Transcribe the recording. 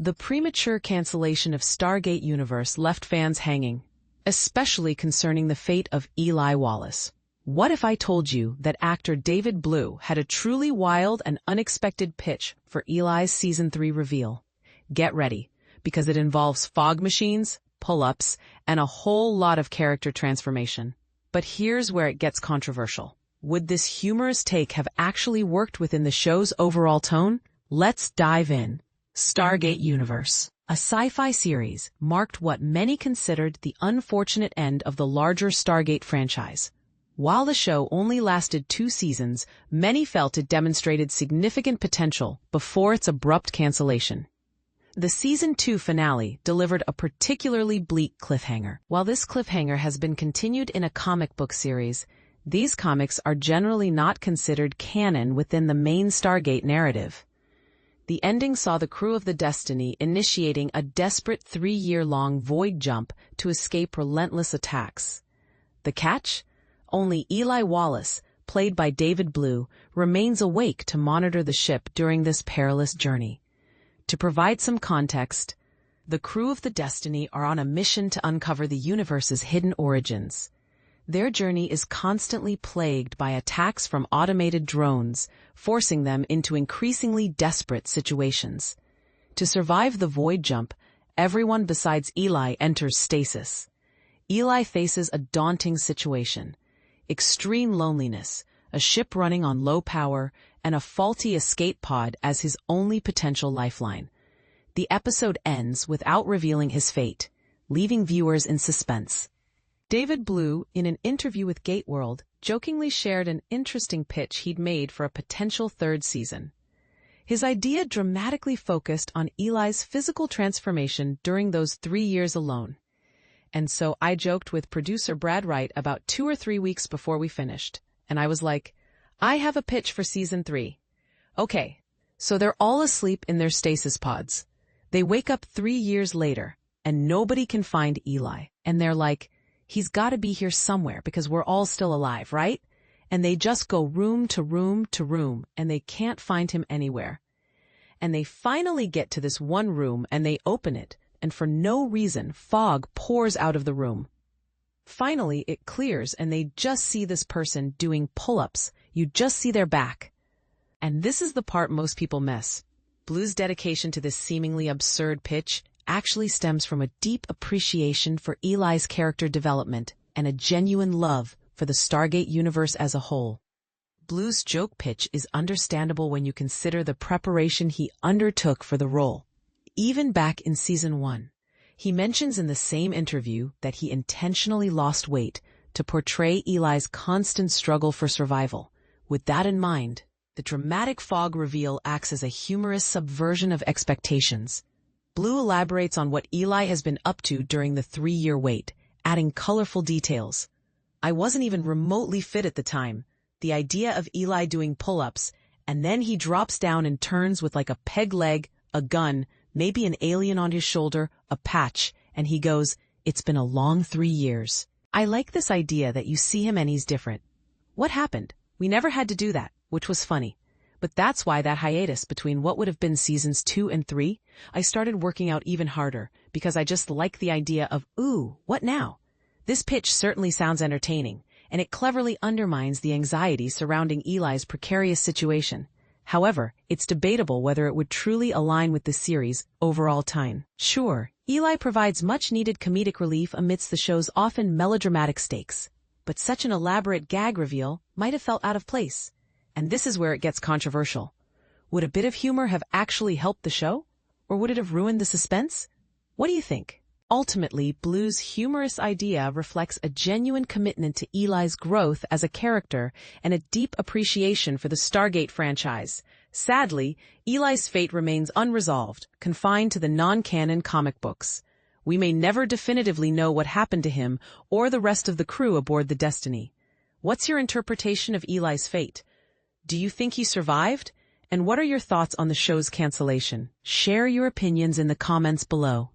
The premature cancellation of Stargate Universe left fans hanging, especially concerning the fate of Eli Wallace. What if I told you that actor David Blue had a truly wild and unexpected pitch for Eli's Season 3 reveal? Get ready, because it involves fog machines, pull-ups, and a whole lot of character transformation. But here's where it gets controversial. Would this humorous take have actually worked within the show's overall tone? Let's dive in. Stargate Universe, a sci-fi series, marked what many considered the unfortunate end of the larger Stargate franchise. While the show only lasted 2 seasons, many felt it demonstrated significant potential before its abrupt cancellation. The Season 2 finale delivered a particularly bleak cliffhanger. While this cliffhanger has been continued in a comic book series, these comics are generally not considered canon within the main Stargate narrative. The ending saw the crew of the Destiny initiating a desperate 3-year-long void jump to escape relentless attacks. The catch? Only Eli Wallace, played by David Blue, remains awake to monitor the ship during this perilous journey. To provide some context, the crew of the Destiny are on a mission to uncover the universe's hidden origins. Their journey is constantly plagued by attacks from automated drones, forcing them into increasingly desperate situations. To survive the void jump, everyone besides Eli enters stasis. Eli faces a daunting situation: extreme loneliness, a ship running on low power, and a faulty escape pod as his only potential lifeline. The episode ends without revealing his fate, leaving viewers in suspense. David Blue, in an interview with Gateworld, jokingly shared an interesting pitch he'd made for a potential 3rd season. His idea dramatically focused on Eli's physical transformation during those 3 years alone. And so I joked with producer Brad Wright about 2 or 3 weeks before we finished, and I was like, I have a pitch for Season 3. Okay, so they're all asleep in their stasis pods. They wake up 3 years later, and nobody can find Eli, and they're like, he's got to be here somewhere because we're all still alive, right? And they just go room to room to room, and they can't find him anywhere. And they finally get to this one room, and they open it, and for no reason, fog pours out of the room. Finally, it clears, and they just see this person doing pull-ups. You just see their back. And this is the part most people miss. Blue's dedication to this seemingly absurd pitch actually stems from a deep appreciation for Eli's character development and a genuine love for the Stargate universe as a whole. Blue's joke pitch is understandable when you consider the preparation he undertook for the role. Even back in Season 1, he mentions in the same interview that he intentionally lost weight to portray Eli's constant struggle for survival. With that in mind, the dramatic fog reveal acts as a humorous subversion of expectations. Blue elaborates on what Eli has been up to during the 3-year wait, adding colorful details. I wasn't even remotely fit at the time. The idea of Eli doing pull-ups, and then he drops down and turns with like a peg leg, a gun, maybe an alien on his shoulder, a patch, and he goes, "It's been a long 3 years." I like this idea that you see him and he's different. What happened? We never had to do that, which was funny. But that's why that hiatus between what would have been Seasons 2 and 3, I started working out even harder, because I just like the idea of, ooh, what now? This pitch certainly sounds entertaining, and it cleverly undermines the anxiety surrounding Eli's precarious situation. However, it's debatable whether it would truly align with the series' overall tone. Sure, Eli provides much-needed comedic relief amidst the show's often melodramatic stakes, but such an elaborate gag reveal might have felt out of place. And this is where it gets controversial. Would a bit of humor have actually helped the show? Or would it have ruined the suspense? What do you think? Ultimately, Blue's humorous idea reflects a genuine commitment to Eli's growth as a character and a deep appreciation for the Stargate franchise. Sadly, Eli's fate remains unresolved, confined to the non-canon comic books. We may never definitively know what happened to him or the rest of the crew aboard the Destiny. What's your interpretation of Eli's fate? Do you think he survived? And what are your thoughts on the show's cancellation? Share your opinions in the comments below.